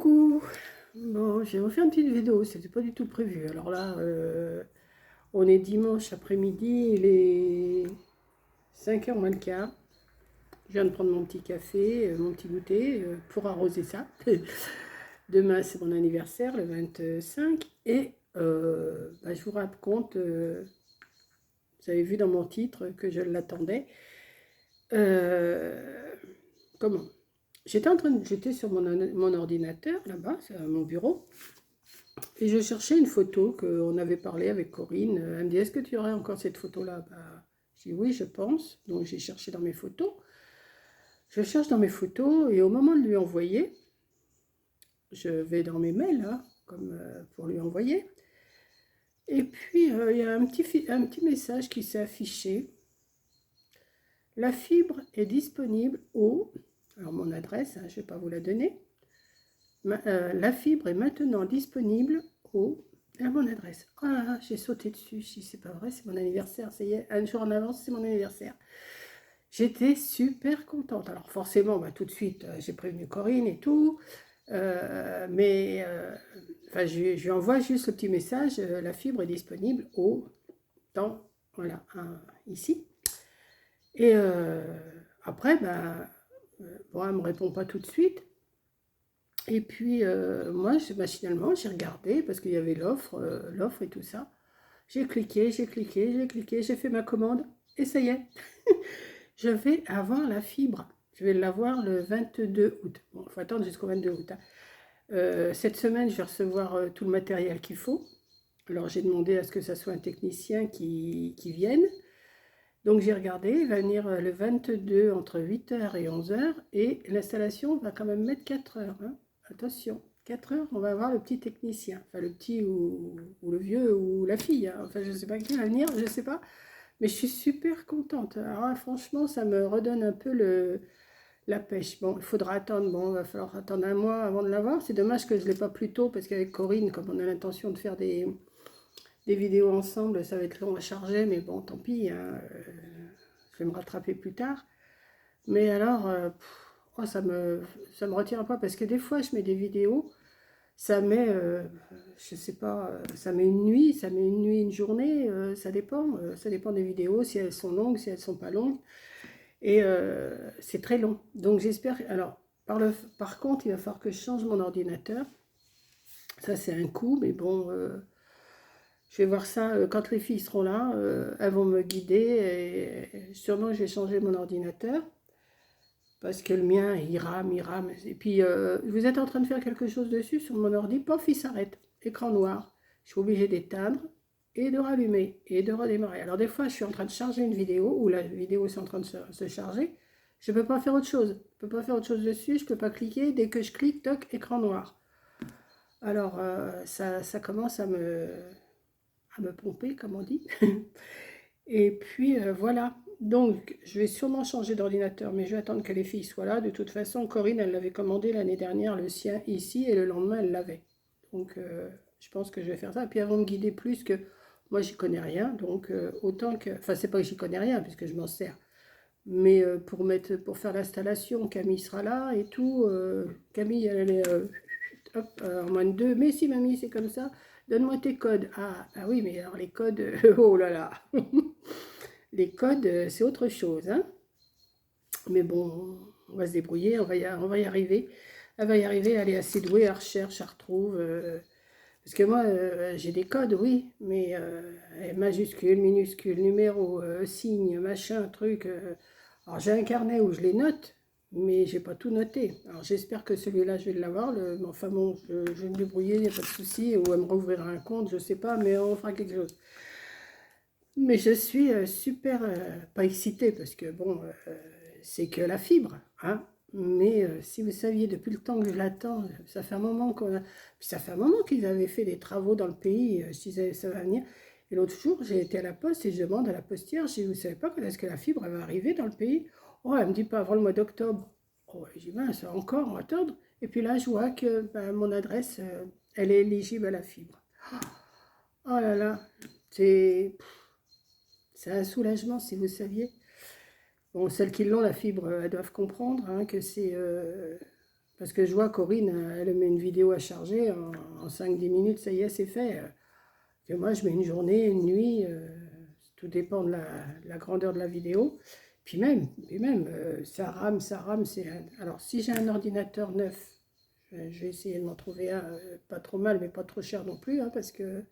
Coucou. Bon, j'ai refait une petite vidéo, c'était pas du tout prévu. Alors là, on est dimanche après-midi, il est 5h moins le quart. Je viens de prendre mon petit café, mon petit goûter pour arroser ça. Demain, c'est mon anniversaire, le 25. Et je vous raconte, vous avez vu dans mon titre que je l'attendais. Euh, comment? J'étais sur mon ordinateur, là-bas, c'est à mon bureau. Et je cherchais une photo qu'on avait parlé avec Corinne. Elle me dit, est-ce que tu aurais encore cette photo-là? Je dis, oui, je pense. Donc j'ai cherché dans mes photos. Je cherche dans mes photos et au moment de lui envoyer, je vais dans mes mails, hein, comme pour lui envoyer. Et puis, il y a un petit message qui s'est affiché. La fibre est disponible au... Alors mon adresse, hein, je ne vais pas vous la donner. La fibre est maintenant disponible au... à mon adresse. Oh là là, j'ai sauté dessus. Je dis, c'est pas vrai, c'est mon anniversaire. Ça y est, un jour en avance, c'est mon anniversaire. J'étais super contente. Alors forcément, tout de suite, j'ai prévenu Corinne et tout. Je lui envoie juste le petit message. La fibre est disponible au temps, voilà, ici. Et après, bon, elle ne me répond pas tout de suite. Et puis, moi, machinalement, j'ai regardé parce qu'il y avait l'offre et tout ça. J'ai cliqué, j'ai fait ma commande et ça y est. Je vais avoir la fibre. Je vais l'avoir le 22 août. Bon, il faut attendre jusqu'au 22 août. Cette semaine, je vais recevoir tout le matériel qu'il faut. Alors, j'ai demandé à ce que ça soit un technicien qui vienne. Donc, j'ai regardé, il va venir le 22 entre 8h et 11h. Et l'installation va quand même mettre 4 heures. Hein. Attention, 4 heures, on va avoir le petit technicien. Enfin, le petit ou le vieux ou la fille. Hein. Enfin, je ne sais pas qui va venir, je ne sais pas. Mais je suis super contente. Alors là, franchement, ça me redonne un peu la pêche. Bon, il faudra attendre. Bon, il va falloir attendre un mois avant de l'avoir. C'est dommage que je ne l'ai pas plus tôt parce qu'avec Corinne, comme on a l'intention de faire des vidéos ensemble, ça va être long à charger. Mais bon, tant pis. Hein, je vais me rattraper plus tard. Mais alors, ça me retient pas parce que des fois, je mets des vidéos. Ça met, je sais pas, ça met une nuit, une journée, ça dépend des vidéos, si elles sont longues, si elles sont pas longues, et c'est très long. Donc j'espère, alors, par contre, il va falloir que je change mon ordinateur, ça c'est un coup, mais bon, je vais voir ça quand les filles seront là, elles vont me guider, et sûrement je vais changer mon ordinateur, parce que le mien, il rame, et puis vous êtes en train de faire quelque chose dessus sur mon ordi, pof, il s'arrête. Écran noir, je suis obligée d'éteindre et de rallumer et de redémarrer. Alors des fois, je suis en train de charger une vidéo ou la vidéo est en train de se charger. Je ne peux pas faire autre chose. Je ne peux pas faire autre chose dessus, je ne peux pas cliquer. Dès que je clique, toc, écran noir. Alors ça commence à me pomper, comme on dit. Et puis voilà. Donc je vais sûrement changer d'ordinateur, mais je vais attendre que les filles soient là. De toute façon, Corinne, elle l'avait commandé l'année dernière, le sien ici, et le lendemain, elle l'avait. Donc je pense que je vais faire ça. Et puis elles vont me guider plus que moi, j'y connais rien. Donc autant que... Enfin, c'est pas que j'y connais rien, puisque je m'en sers. Mais pour faire l'installation, Camille sera là et tout. Camille, elle est hop, en moins de deux. Mais si, mamie, c'est comme ça. Donne-moi tes codes. Ah oui, mais alors les codes, oh là là. Les codes, c'est autre chose. Hein. Mais bon, on va se débrouiller, on va y arriver. Elle va y arriver, elle est assez douée, elle recherche, elle retrouve. Parce que moi, j'ai des codes, oui, mais majuscule, minuscule, numéro, signe, machin, truc. Alors j'ai un carnet où je les note, mais j'ai pas tout noté. Alors j'espère que celui-là, je vais l'avoir. Enfin bon, je vais me débrouiller, il n'y a pas de souci. Ou elle me rouvrira un compte, je sais pas, mais on fera quelque chose. Mais je suis super, pas excitée, parce que bon, c'est que la fibre, hein. Mais si vous saviez, depuis le temps que je l'attends, ça fait un moment ça fait un moment qu'ils avaient fait des travaux dans le pays, ça va venir. Et l'autre jour, j'ai été à la poste et je demande à la postière, je dis, vous savez pas quand est-ce que la fibre elle va arriver dans le pays? Oh, elle me dit pas avant le mois d'octobre. Oh, je dis, ben, ça encore, on va attendre. Et puis là, je vois que mon adresse, elle est éligible à la fibre. Oh là là, c'est c'est un soulagement si vous saviez. Bon, celles qui l'ont, la fibre, elles doivent comprendre hein, que c'est Parce que je vois Corinne, elle met une vidéo à charger en 5-10 minutes, ça y est, c'est fait. Et moi, je mets une journée, une nuit, tout dépend de la grandeur de la vidéo. Puis même, ça rame, ça rame. Alors, si j'ai un ordinateur neuf, je vais essayer de m'en trouver un pas trop mal, mais pas trop cher non plus, hein, parce que,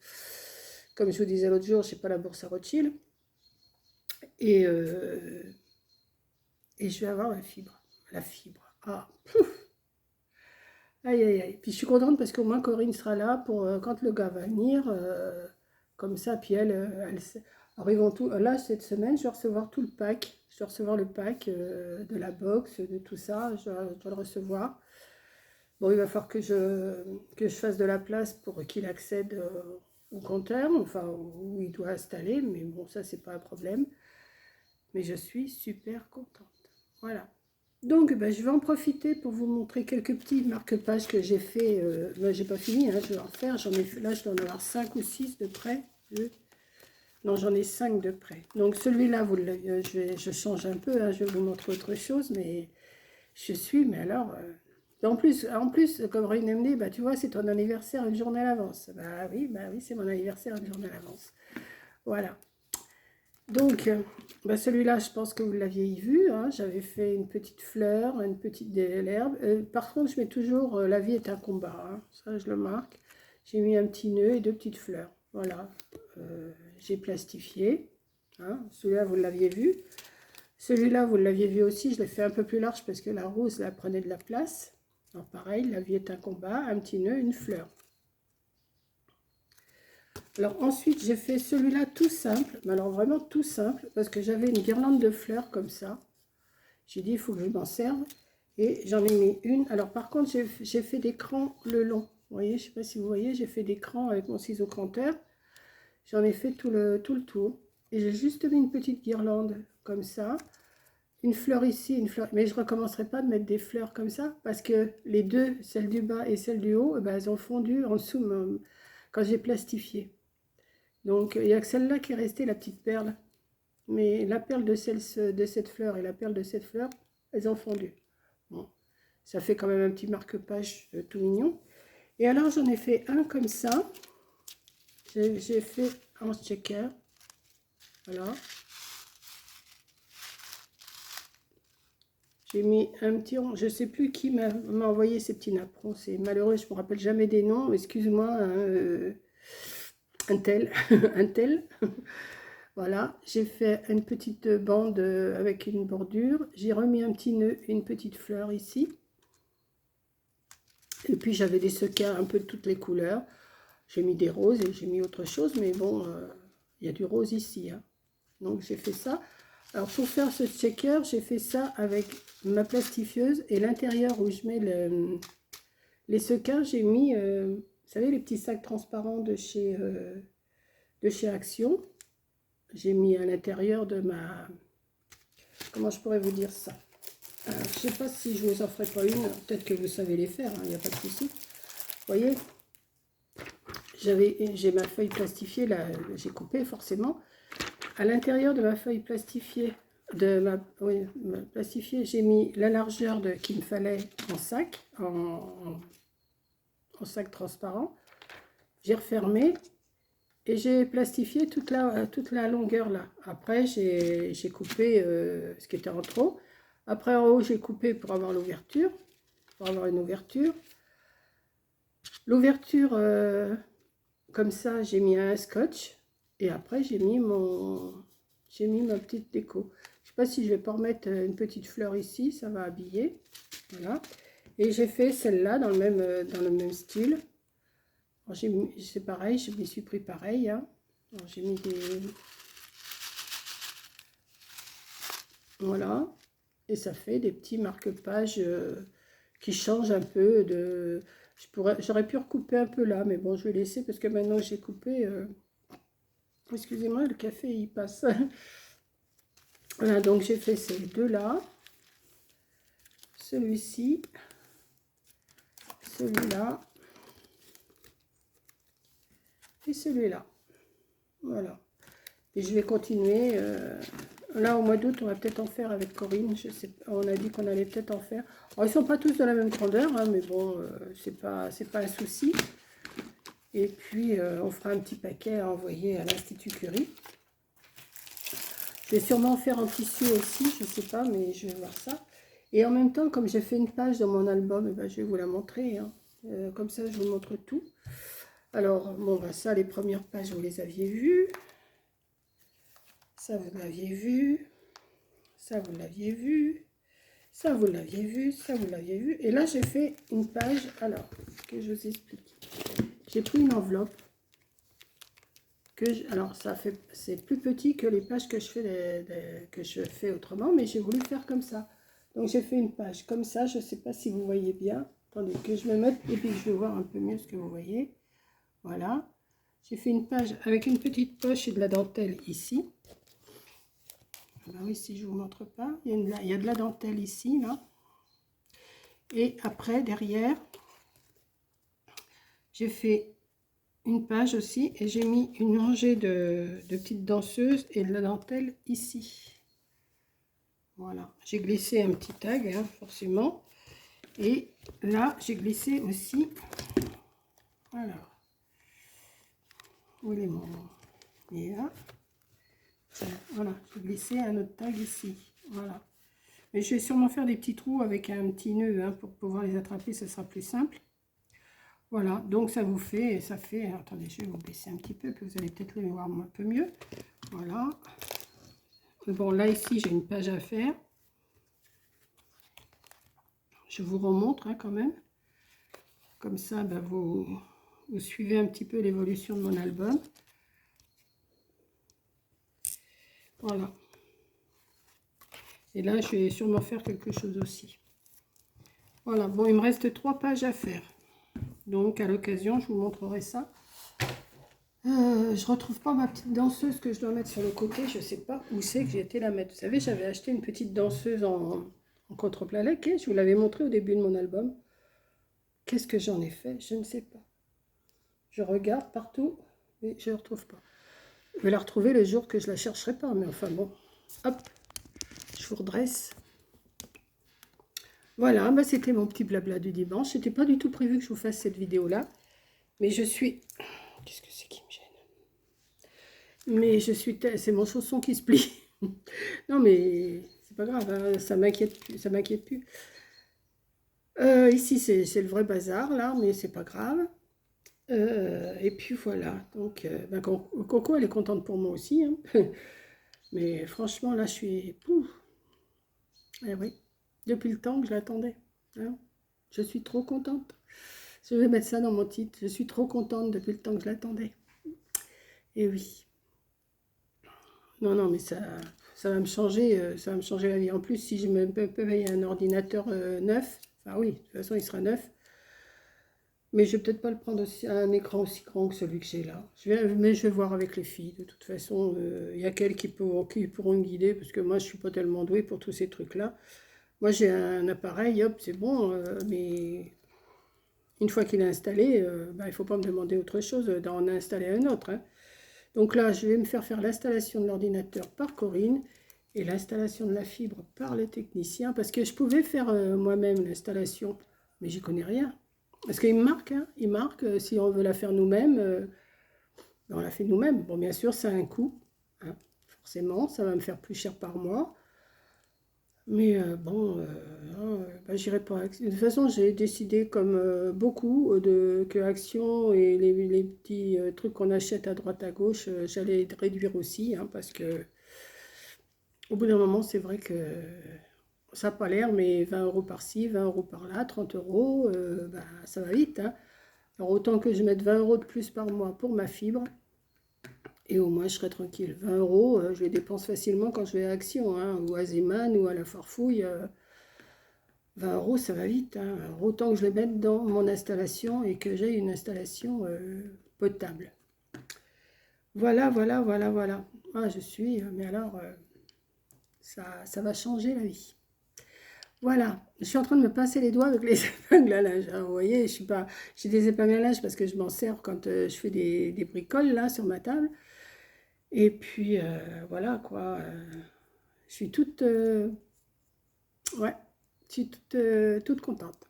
comme je vous disais l'autre jour, je n'ai pas la bourse à Rothschild. Et, euh, et je vais avoir la fibre. La fibre. Ah, aïe, aïe, aïe. Puis je suis contente parce qu'au moins Corinne sera là pour quand le gars va venir, comme ça. Puis alors ils vont tout. Là, cette semaine, je vais recevoir tout le pack. Je vais recevoir le pack de la box, de tout ça. Je dois le recevoir. Bon, il va falloir que je fasse de la place pour qu'il accède au compteur, enfin où il doit installer. Mais bon, ça, c'est pas un problème. Mais je suis super contente. Voilà. Donc, ben, je vais en profiter pour vous montrer quelques petits marque-pages que j'ai fait. Ben, j'ai pas fini, hein, je vais en faire. Là, je dois en avoir 5 ou 6 de près. Non, j'en ai 5 de près. Donc, celui-là, je change un peu. Hein, je vais vous montrer autre chose, mais je suis, mais alors... en plus, comme Raine me dit, bah, tu vois, c'est ton anniversaire une journée à l'avance. Bah oui, c'est mon anniversaire une journée à l'avance. Voilà. Donc, bah celui-là, je pense que vous l'aviez vu, hein. J'avais fait une petite fleur, une petite l'herbe. Par contre, je mets toujours la vie est un combat, hein. Ça, je le marque. J'ai mis un petit nœud et 2 petites fleurs. Voilà. J'ai plastifié. Hein. Celui-là, vous l'aviez vu. Celui-là, vous l'aviez vu aussi. Je l'ai fait un peu plus large parce que la rose, là, prenait de la place. Alors, pareil, la vie est un combat, un petit nœud, une fleur. Alors ensuite, j'ai fait celui-là tout simple, mais alors vraiment tout simple, parce que j'avais une guirlande de fleurs comme ça. J'ai dit, il faut que je m'en serve. Et j'en ai mis une. Alors par contre, j'ai fait des crans le long. Vous voyez, je ne sais pas si vous voyez, j'ai fait des crans avec mon ciseau cranteur. J'en ai fait tout le tour. Et j'ai juste mis une petite guirlande comme ça. Une fleur ici, une fleur. Mais je ne recommencerai pas de mettre des fleurs comme ça, parce que les deux, celle du bas et celle du haut, eh ben, elles ont fondu en dessous quand j'ai plastifié. Donc, il n'y a que celle-là qui est restée, la petite perle. Mais la perle de cette fleur et la perle de cette fleur, elles ont fondu. Bon, ça fait quand même un petit marque-page tout mignon. Et alors, j'en ai fait un comme ça. J'ai fait en checker. Voilà. J'ai mis un petit rond. Je ne sais plus qui m'a envoyé ces petits napperons. C'est malheureux, je ne me rappelle jamais des noms. Excuse-moi, hein, un tel. Un tel. Voilà, j'ai fait une petite bande avec une bordure. J'ai remis un petit nœud et une petite fleur ici. Et puis j'avais des sequins un peu de toutes les couleurs. J'ai mis des roses et j'ai mis autre chose, mais bon, il y a du rose ici, hein. Donc j'ai fait ça. Alors pour faire ce checker, j'ai fait ça avec ma plastifieuse et l'intérieur où je mets les sequins, j'ai mis, vous savez, les petits sacs transparents de chez Action. J'ai mis à l'intérieur de ma... Comment je pourrais vous dire ça? Je ne sais pas si je vous en ferai pas une. Peut-être que vous savez les faire, il n'y a pas de souci. Vous voyez, j'ai ma feuille plastifiée, là, j'ai coupé forcément. À l'intérieur de ma feuille plastifiée, plastifiée, j'ai mis la largeur qu'il me fallait en sac, en sac transparent. J'ai refermé. Et j'ai plastifié toute la longueur là. Après, j'ai coupé ce qui était en trop. Après, en haut, j'ai coupé pour avoir l'ouverture. Pour avoir une ouverture. L'ouverture, comme ça, j'ai mis un scotch. Et après, j'ai mis ma petite déco. Je ne sais pas si je vais pas remettre une petite fleur ici. Ça va habiller. Voilà. Et j'ai fait celle-là dans le même style. C'est pareil, je m'y suis pris pareil, hein. J'ai mis des... Voilà. Et ça fait des petits marque-pages qui changent un peu de... J'aurais pu recouper un peu là, mais bon, je vais laisser parce que maintenant j'ai coupé... Excusez-moi, le café, il passe. Voilà, donc j'ai fait ces deux-là. Celui-ci. Celui-là. Et celui-là. Voilà. Et je vais continuer Là, au mois d'août, on va peut-être en faire avec Corinne. Je sais, on a dit qu'on allait peut-être en faire. Alors, ils sont pas tous de la même grandeur, hein, mais bon, c'est pas un souci. Et puis, on fera un petit paquet à envoyer à l'Institut Curie. Je vais sûrement en faire en tissu aussi, je sais pas, mais je vais voir ça. Et en même temps, comme j'ai fait une page dans mon album, eh ben, je vais vous la montrer, hein. Comme ça, je vous montre tout. Alors, bon, ben, ça, les premières pages, vous les aviez vues. Ça, vous l'aviez vu. Ça, vous l'aviez vu. Ça, vous l'aviez vu. Ça, vous l'aviez vu. Et là, j'ai fait une page. Alors, que je vous explique. J'ai pris une enveloppe. Alors, c'est plus petit que les pages que je fais autrement, mais j'ai voulu faire comme ça. Donc, j'ai fait une page comme ça. Je ne sais pas si vous voyez bien. Attendez que je me mette et puis je vais voir un peu mieux ce que vous voyez. Voilà. J'ai fait une page avec une petite poche et de la dentelle ici. Ben oui, si je ne vous montre pas, il y a de la dentelle ici, là. Et après, derrière, j'ai fait une page aussi et j'ai mis une rangée de petites danseuses et de la dentelle ici. Voilà, j'ai glissé un petit tag, hein, forcément. Et là, j'ai glissé aussi, voilà, où il est mon... Et là, voilà, j'ai glissé un autre tag ici, voilà. Mais je vais sûrement faire des petits trous avec un petit nœud, hein, pour pouvoir les attraper, ça sera plus simple. Voilà, donc ça vous fait, attendez, je vais vous baisser un petit peu, que vous allez peut-être le voir un peu mieux. Voilà. Bon, là, ici, j'ai une page à faire. Je vous remontre, hein, quand même. Comme ça, ben, vous suivez un petit peu l'évolution de mon album. Voilà. Et là, je vais sûrement faire quelque chose aussi. Voilà, bon, il me reste 3 pages à faire. Donc, à l'occasion, je vous montrerai ça. Je retrouve pas ma petite danseuse que je dois mettre sur le côté. Je sais pas où c'est que j'ai été la mettre. Vous savez, j'avais acheté une petite danseuse en contre-plaqué. Je vous l'avais montré au début de mon album. Qu'est-ce que j'en ai fait? Je ne sais pas. Je regarde partout, mais je ne la retrouve pas. Je vais la retrouver le jour que je la chercherai pas. Mais enfin bon, hop, je vous redresse. Voilà, bah c'était mon petit blabla du dimanche. C'était pas du tout prévu que je vous fasse cette vidéo-là. Mais je suis... Qu'est-ce que c'est qui me gêne? Mais je suis... C'est mon chausson qui se plie. Non, mais c'est pas grave, hein, ça m'inquiète plus. Ça m'inquiète plus. Ici, c'est le vrai bazar, là, mais c'est pas grave. Et puis voilà. Donc, ben, Coco, elle est contente pour moi aussi, hein. Mais franchement, là, je suis... Pouf. Eh oui, depuis le temps que je l'attendais, hein. Je suis trop contente. Je vais mettre ça dans mon titre. Je suis trop contente depuis le temps que je l'attendais. Et oui. Non, non, mais ça va me changer, ça va me changer la vie. En plus, si je me peux payer un ordinateur neuf, enfin oui, de toute façon, il sera neuf. Mais je vais peut-être pas le prendre aussi, un écran aussi grand que celui que j'ai là. Mais je vais voir avec les filles. De toute façon, il y a qu'elles qui pourront me guider, parce que moi, je suis pas tellement douée pour tous ces trucs-là. Moi, j'ai un appareil, hop, c'est bon, mais une fois qu'il est installé, bah, il ne faut pas me demander autre chose d'en installer un autre, hein. Donc là, je vais me faire l'installation de l'ordinateur par Corinne et l'installation de la fibre par le technicien, parce que je pouvais faire moi-même l'installation, mais j'y connais rien. Parce qu'il me marque, hein, il marque, si on veut la faire nous-mêmes, on la fait nous-mêmes. Bon, bien sûr, ça a un coût, hein, forcément, ça va me faire plus cher par mois. Mais bon, hein, bah, j'irai pas. De toute façon, j'ai décidé, comme beaucoup, que Action et les petits trucs qu'on achète à droite à gauche, j'allais réduire aussi, hein, parce que au bout d'un moment, c'est vrai que ça n'a pas l'air, mais 20 € par-ci, 20 € par-là, 30 €, bah, ça va vite, hein. Alors autant que je mette 20 € de plus par mois pour ma fibre, et au moins je serai tranquille. 20 €, je les dépense facilement quand je vais à Action, hein, ou à Zeman, ou à la Farfouille. 20 €, ça va vite, hein. Alors, autant que je les mette dans mon installation et que j'ai une installation potable. Voilà, voilà, voilà, voilà. Ah, je suis, mais alors, ça va changer la vie. Voilà, je suis en train de me pincer les doigts avec les épingles à linge, hein. Vous voyez, je suis pas, j'ai des épingles à linge parce que je m'en sers quand je fais des bricoles là sur ma table. Et puis voilà quoi. je suis toute, ouais, je suis toute contente.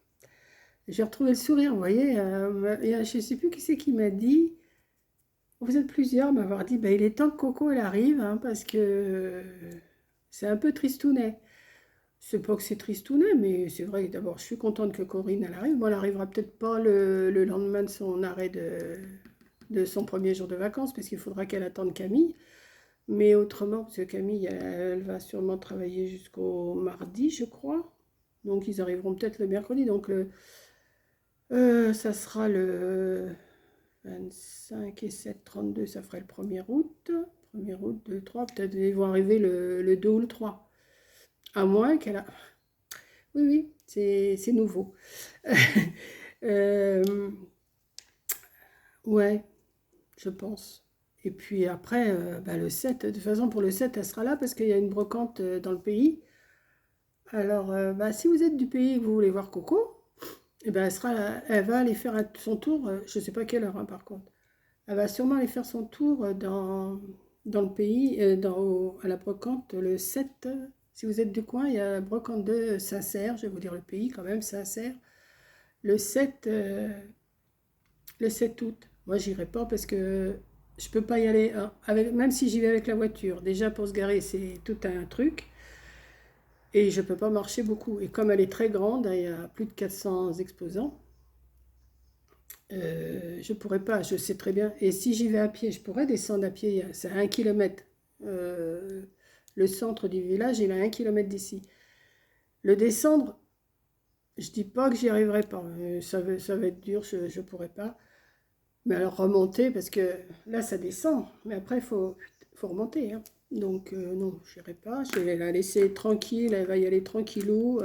J'ai retrouvé le sourire, vous voyez. Je ne sais plus qui c'est qui m'a dit. Vous êtes plusieurs à m'avoir dit, bah, il est temps que Coco elle arrive, hein, parce que c'est un peu tristounet. C'est pas que c'est tristounet, mais c'est vrai que d'abord, je suis contente que Corinne elle arrive. Moi, elle n'arrivera peut-être pas le lendemain de son arrêt de son premier jour de vacances, parce qu'il faudra qu'elle attende Camille. Mais autrement, parce que Camille, elle va sûrement travailler jusqu'au mardi, je crois. Donc, ils arriveront peut-être le mercredi. Donc, ça sera le 25 et 7, 32, ça ferait le 1er août. 1er août, 2, 3, peut-être ils vont arriver le 2 ou le 3. À moins qu'elle a... Oui, oui, c'est nouveau. Euh, ouais, je pense. Et puis après, bah, le 7, de toute façon pour le 7, elle sera là parce qu'il y a une brocante dans le pays. Alors, bah, si vous êtes du pays et que vous voulez voir Coco, eh ben, elle va aller faire son tour, je ne sais pas quelle heure, hein, par contre. Elle va sûrement aller faire son tour dans le pays, à la brocante le 7. Si vous êtes du coin, il y a la brocante de Saint-Cerf, je vais vous dire le pays quand même, Saint-Cerf, le 7, le 7 août. Moi, j'irai pas parce que je peux pas y aller, hein, même si j'y vais avec la voiture. Déjà, pour se garer, c'est tout un truc. Et je peux pas marcher beaucoup. Et comme elle est très grande, il y a plus de 400 exposants. Je pourrais pas, je sais très bien. Et si j'y vais à pied, je pourrais descendre à pied, c'est à 1 kilomètre. Euh, le centre du village, il est à 1 kilomètre d'ici. Le descendre, je dis pas que j'y arriverai pas. Ça va être dur, je ne pourrais pas. Mais alors remonter, parce que là, ça descend. Mais après, faut remonter, hein. Donc, non, je n'irai pas. Je vais la laisser tranquille, elle va y aller tranquillou.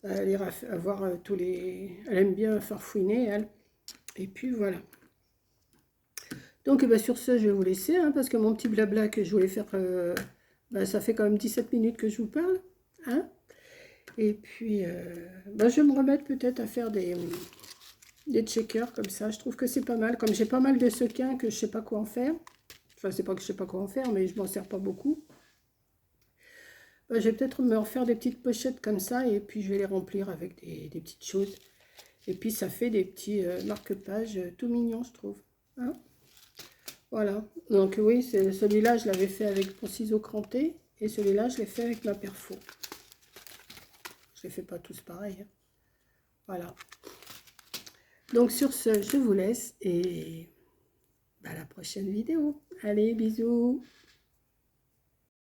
Elle ira voir tous les... Elle aime bien farfouiner, elle. Et puis, voilà. Donc, sur ce, je vais vous laisser, hein, parce que mon petit blabla que je voulais faire, ça fait quand même 17 minutes que je vous parle. Hein. Et puis, je vais me remettre peut-être à faire des checkers comme ça. Je trouve que c'est pas mal. Comme j'ai pas mal de sequins que je sais pas quoi en faire. Enfin, c'est pas que je sais pas quoi en faire, mais je m'en sers pas beaucoup. Je vais peut-être me refaire des petites pochettes comme ça, et puis je vais les remplir avec des petites choses. Et puis, ça fait des petits marque-pages tout mignons, je trouve. Hein. Voilà, donc oui, celui-là, je l'avais fait avec mon ciseau cranté, et celui-là, je l'ai fait avec ma perfo. Je ne les fais pas tous pareil, hein. Voilà. Donc sur ce, je vous laisse, et à la prochaine vidéo. Allez, bisous.